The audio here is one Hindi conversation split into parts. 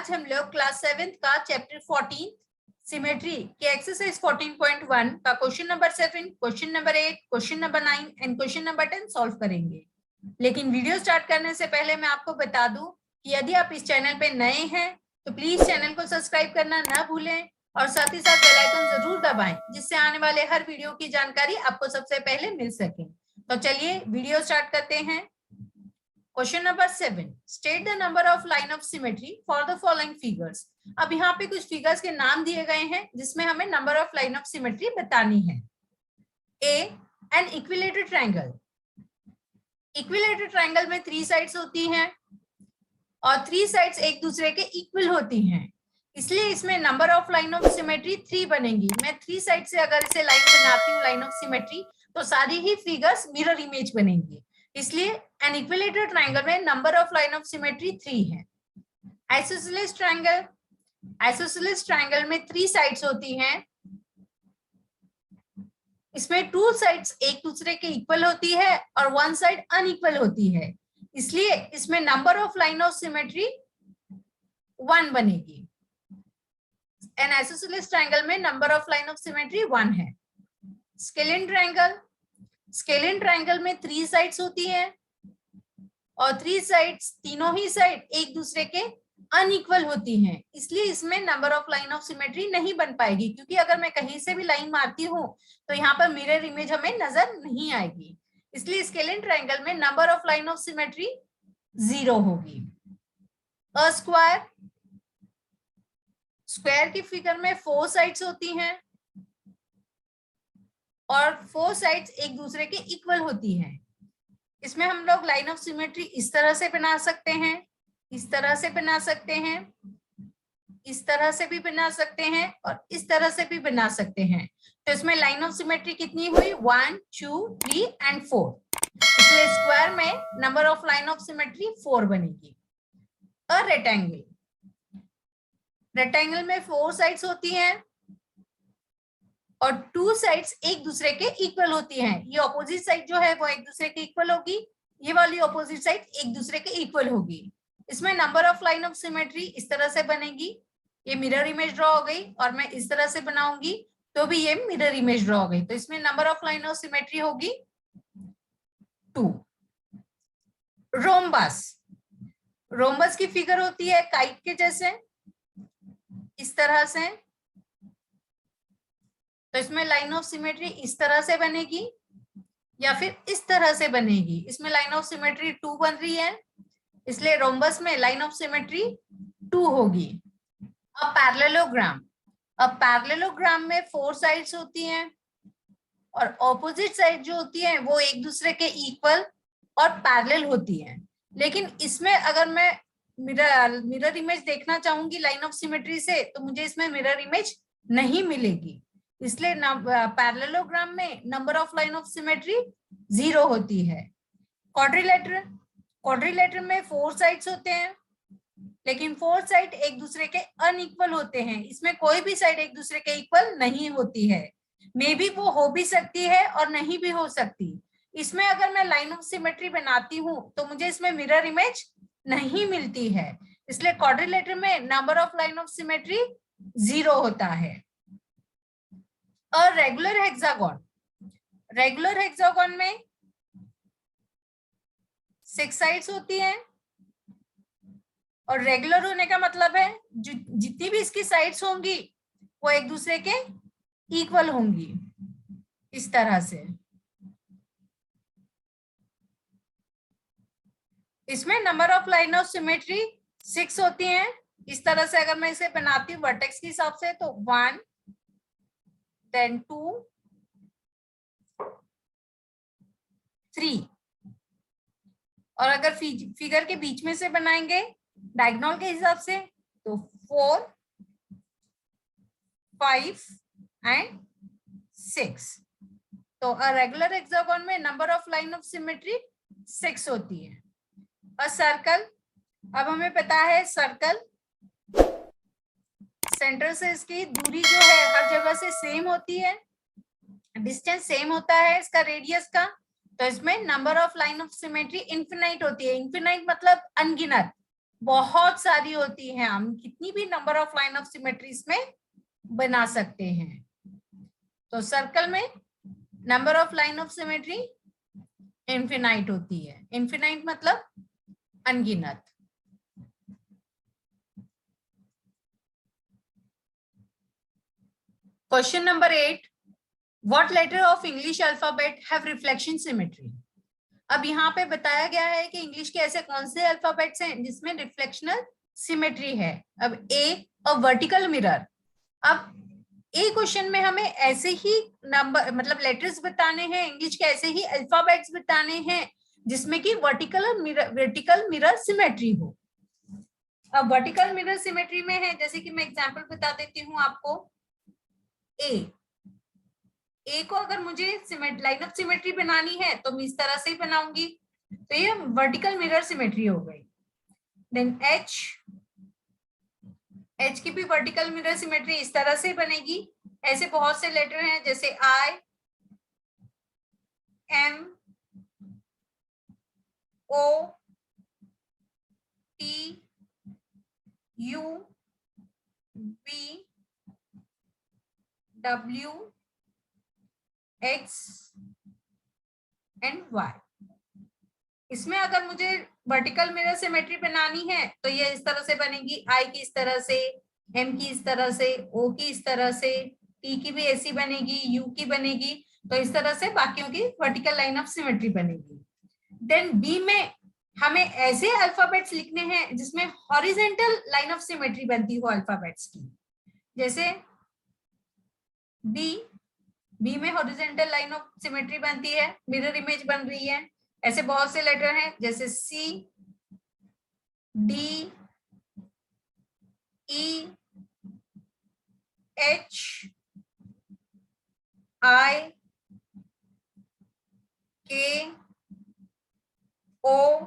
आज हम लोग क्लास 7th का चैप्टर 14 सिमेट्री के एक्सरसाइज 14.1 का question number 7, question number 8, question number 9 and question number 10 solve करेंगे। लेकिन वीडियो स्टार्ट करने से पहले मैं आपको बता दूं कि यदि आप इस चैनल पे नए हैं तो प्लीज चैनल को सब्सक्राइब करना ना भूलें और साथ ही साथ बेल आइकन जरूर दबाएं, जिससे आने वाले हर वीडियो की जानकारी आपको सबसे पहले मिल सके। तो चलिए वीडियो स्टार्ट करते हैं। Question number 7, state the number of line of symmetry for the following figures. अब यहाँ पे कुछ फिगर्स के नाम दिए गए हैं जिसमें हमें number of line of symmetry बतानी है। A, an equilateral triangle. Equilateral triangle में 3 साइड्स होती हैं और 3 साइड्स एक दूसरे के इक्वल होती हैं, इसलिए इसमें number of line of symmetry 3 बनेगी। मैं 3 साइड से अगर इसे लाइन बनाती हूँ लाइन ऑफ सिमेट्री, तो सारी ही फिगर्स मिरर इमेज बनेंगी, इसलिए एन इक्विलेटरल ट्रायंगल में number of line of symmetry 3 है। आइसोसेलेस ट्रायंगल, आइसोसेलेस ट्रायंगल में 3 साइड्स होती हैं, इसमें 2 साइड्स एक दूसरे के इक्वल होती है और 1 साइड अनइक्वल होती है, इसलिए इसमें number of line of symmetry 1 बनेगी। एन आइसोसेलेस ट्रायंगल में number of line of symmetry 1 है। स्केलिन ट्रायंगल, स्केलिन ट्रायंगल में 3 साइड्स होती हैं और 3 साइड्स, तीनों ही साइड एक दूसरे के अनइक्वल होती हैं, इसलिए इसमें number of line of symmetry नहीं बन पाएगी, क्योंकि अगर मैं कहीं से भी लाइन मारती हूँ तो यहाँ पर मिरर इमेज हमें नजर नहीं आएगी, इसलिए स्केलिन ट्रायंगल में number of line of symmetry 0 होगी। अ स्क्वायर, स्क्वायर की फिगर में 4 साइड्स होती हैं और 4 साइड्स एक दूसरे के इक्वल होती हैं, इसमें हम लोग लाइन ऑफ सिमेट्री इस तरह से बना सकते हैं, इस तरह से बना सकते हैं, इस तरह से भी बना सकते हैं और इस तरह से भी बना सकते हैं। तो इसमें लाइन ऑफ सिमेट्री कितनी हुई? 1, 2, 3 एंड 4, इसलिए स्क्वायर में number of line of symmetry 4 बनेगी। अ रेक्टेंगल, रेक्टेंगल में 4 साइड्स होती हैं और 2 साइड्स एक दूसरे के इक्वल होती हैं। ये ऑपोजिट साइड जो है वो एक दूसरे के इक्वल होगी, ये वाली ऑपोजिट साइड एक दूसरे के इक्वल होगी। इसमें number of line of symmetry इस तरह से बनेगी, ये मिरर इमेज ड्रॉ हो गई, और मैं इस तरह से बनाऊंगी तो भी ये मिरर इमेज ड्रॉ हो गई, तो इसमें number of line of symmetry होगी 2। रोम्बस, रोम्बस की फिगर होती है काइट के जैसे, इस तरह से, तो इसमें लाइन ऑफ सिमेट्री इस तरह से बनेगी या फिर इस तरह से बनेगी। इसमें लाइन ऑफ सिमेट्री 2 बन रही है, इसलिए रोम्बस में लाइन ऑफ सिमेट्री 2 होगी। अब पैरेललोग्राम, अब पैरेललोग्राम में 4 साइड्स होती हैं और ऑपोजिट साइड जो होती है वो एक दूसरे के इक्वल और पैरेलल होती हैं, लेकिन इसमें अगर मैं मिरर इमेज देखना चाहूंगी लाइन ऑफ सिमेट्री से तो मुझे इसमें मिरर इमेज नहीं मिलेगी, इसलिए पैरेललोग्राम में number of line of symmetry 0 होती है। क्वाड्रिलेटरल, क्वाड्रिलेटरल में 4 साइड्स होते हैं, लेकिन 4 साइड एक दूसरे के अनइक्वल होते हैं, इसमें कोई भी साइड एक दूसरे के इक्वल नहीं होती है, मे बी वो हो भी सकती है और नहीं भी हो सकती। इसमें अगर मैं लाइन ऑफ सिमेट्री बनाती हूँ तो मुझे इसमें मिरर इमेज नहीं मिलती है, इसलिए क्वाड्रिलेटरल में number of line of symmetry 0 होता है। और रेगुलर हेक्सागोन, रेगुलर हेक्सागोन में 6 साइड्स होती हैं और रेगुलर होने का मतलब है जितनी भी इसकी साइड्स होंगी वो एक दूसरे के इक्वल होंगी, इस तरह से। इसमें number of line of symmetry 6 होती हैं, इस तरह से अगर मैं इसे बनाती हूँ वर्टेक्स के हिसाब से तो 1, then 2, 3, और अगर फिगर के बीच में से बनाएंगे डायगोनल के हिसाब से तो 4, 5 एंड 6। तो रेगुलर हेक्सागोन में number of line of symmetry 6 होती है। और सर्कल, अब हमें पता है सर्कल सेंटर से इसकी दूरी जो है हर जगह से सेम होती है, डिस्टेंस सेम होता है इसका रेडियस का, तो इसमें number of line of symmetry infinite होती है। इनफिनाइट मतलब अनगिनत, बहुत सारी होती हैं, हम कितनी भी number of line of symmetries में बना सकते हैं। तो सर्कल में number of line of symmetry infinite होती है। इनफिनाइट मतलब अनगिनत। Question number 8, what letter of English alphabet have reflection symmetry. अब यहाँ पे बताया गया है कि इंग्लिश के ऐसे कौन से अल्फाबेट्स हैं जिसमें रिफ्लेक्शनल सिमेट्री है। अब ए वर्टिकल मिरर। अब ए क्वेश्चन में हमें ऐसे ही नंबर मतलब लेटर्स बताने हैं, इंग्लिश के ऐसे ही अल्फाबेट्स बताने हैं जिसमें कि वर्टिकल मिरर सिमेट्री हो। अब वर्टिकल मिरर सिमेट्री में है, जैसे कि मैं एग्जांपल बता देती हूँ आपको। ए को अगर मुझे लाइन ऑफ सिमेट्री बनानी है तो मैं इस तरह से ही बनाऊंगी, तो ये वर्टिकल मिरर सिमेट्री हो गई। देन एच की भी वर्टिकल मिरर सिमेट्री इस तरह से बनेगी। ऐसे बहुत से लेटर हैं जैसे I, M, O, T, U, V, W, X and Y. इसमें अगर मुझे वर्टिकल मिरर सिमेट्री बनानी है तो ये इस तरह से बनेगी। आई की इस तरह से, एम की इस तरह से, ओ की इस तरह से, टी की भी ऐसी बनेगी, यू की बनेगी। तो इस तरह से बाकियों की वर्टिकल लाइन ऑफ सिमेट्री बनेगी। देन बी में हमें ऐसे अल्फाबेट्स लिखने हैं जिसमें हॉरिजेंटल लाइन ऑफ सिमेट्री बनती हो अल्फाबेट्स की। जैसे बी में हॉरिजेंटल लाइन ऑफ सिमेट्री बनती है, मिरर इमेज बन रही है। ऐसे बहुत से लेटर हैं जैसे सी, डी, ई, एच, आई, के, ओ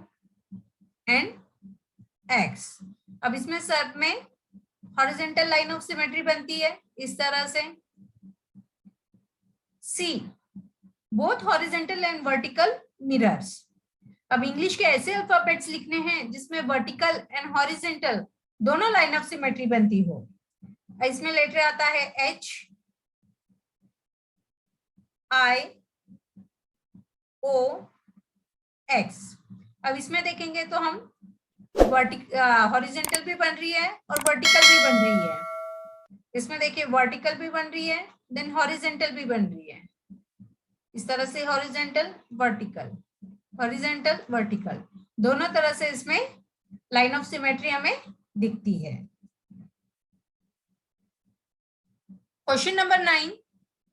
एंड एक्स। अब इसमें सब में हॉरिजेंटल लाइन ऑफ सिमेट्री बनती है इस तरह से। See both horizontal and vertical mirrors. अब इंग्लिश के ऐसे अल्फाबेट्स लिखने हैं जिसमें वर्टिकल एंड हॉरिजेंटल दोनों लाइन ऑफ सिमेट्री बनती हो। इसमें लेटर आता है एच, आई, ओ, एक्स। अब इसमें देखेंगे तो हम हॉरिजेंटल भी बन रही है और वर्टिकल भी बन रही है। इसमें देखिए वर्टिकल भी बन रही है, देन हॉरिजेंटल भी बन रही है। इस तरह से हॉरिजेंटल वर्टिकल, हॉरिजेंटल वर्टिकल, दोनों तरह से इसमें लाइन ऑफ सिमेट्री हमें दिखती है। Question number 9,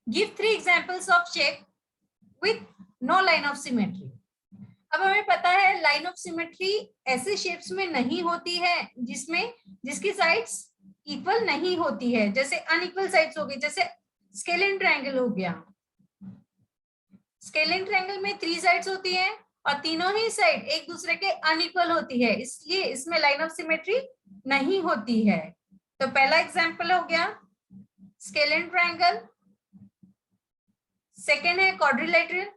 give 3 examples of shape with no line of symmetry. अब हमें पता है लाइन ऑफ सिमेट्री ऐसे शेप्स में नहीं होती है जिसकी साइड्स इक्वल नहीं होती है। जैसे अनइक्वल साइड्स हो गई, जैसे स्केलिन ट्रायंगल हो गया। स्केलिन ट्रायंगल में 3 साइड्स होती हैं और तीनों ही साइड एक दूसरे के अनइक्वल होती है, इसलिए इसमें लाइन ऑफ सिमेट्री नहीं होती है। तो पहला एग्जांपल हो गया स्केलिन ट्रायंगल। सेकेंड है क्वाड्रिलेटरल।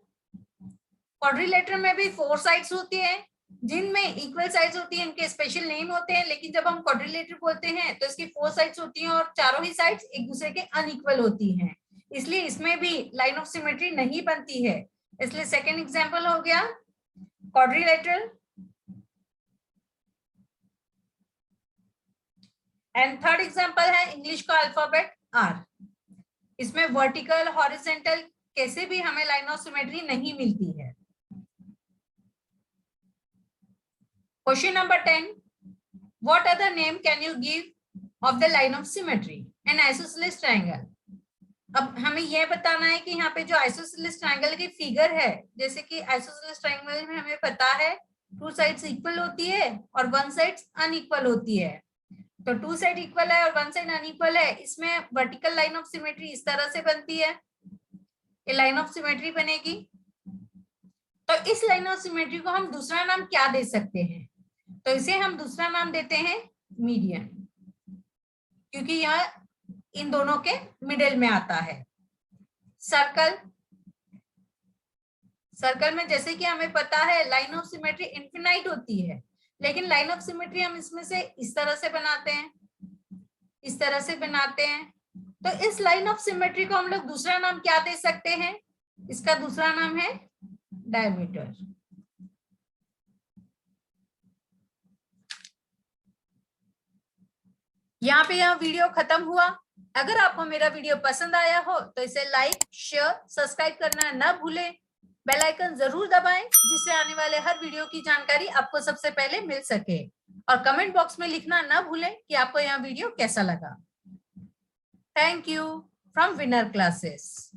क्वाड्रिलेटरल में भी 4 साइड्स होती है जिनमें इक्वल साइड्स होती है, इनके स्पेशल नेम होते हैं, लेकिन जब हम क्वाड्रिलेटरल बोलते हैं तो इसकी 4 साइड्स होती हैं और चारों ही साइड्स एक दूसरे के अनइक्वल होती हैं, इसलिए इसमें भी लाइन ऑफ सिमेट्री नहीं बनती है। इसलिए सेकेंड एग्जांपल हो गया क्वाड्रिलेटरल। एंड थर्ड एग्जांपल है इंग्लिश का अल्फाबेट आर। इसमें वर्टिकल हॉरिजेंटल कैसे भी हमें लाइन ऑफ सिमेट्री नहीं मिलती है। Question number 10, what other name can you give of the line of symmetry N isosceles triangle. अब हमें यह बताना है कि यहाँ पे जो आइसोसेलेस ट्रायंगल की फिगर है, जैसे कि आइसोसेलेस ट्रायंगल में हमें पता है 2 साइड्स इक्वल होती है और 1 साइड अनइक्वल होती है। तो 2 साइड इक्वल है और 1 साइड अनइक्वल है, इसमें वर्टिकल लाइन ऑफ सिमेट्री इस तरह से बनती है, ये लाइन ऑफ सिमेट्री बनेगी। तो इस लाइन ऑफ सिमेट्री को हम दूसरा नाम क्या दे सकते हैं? तो इसे हम दूसरा नाम देते हैं मीडियन, क्योंकि यह इन दोनों के मिडिल में आता है। सर्कल, सर्कल में जैसे कि हमें पता है लाइन ऑफ सिमेट्री इनफिनाइट होती है, लेकिन लाइन ऑफ सिमेट्री हम इसमें से इस तरह से बनाते हैं, इस तरह से बनाते हैं। तो इस लाइन ऑफ सिमेट्री को हम लोग दूसरा नाम क्या दे सकते हैं? इसका दूसरा नाम है डायमीटर। यहाँ पे यह वीडियो खत्म हुआ। अगर आपको मेरा वीडियो पसंद आया हो तो इसे लाइक, शेयर, सब्सक्राइब करना ना भूलें। बेल आइकन जरूर दबाएं जिससे आने वाले हर वीडियो की जानकारी आपको सबसे पहले मिल सके। और कमेंट बॉक्स में लिखना ना भूलें कि आपको यह वीडियो कैसा लगा। Thank you from winner classes.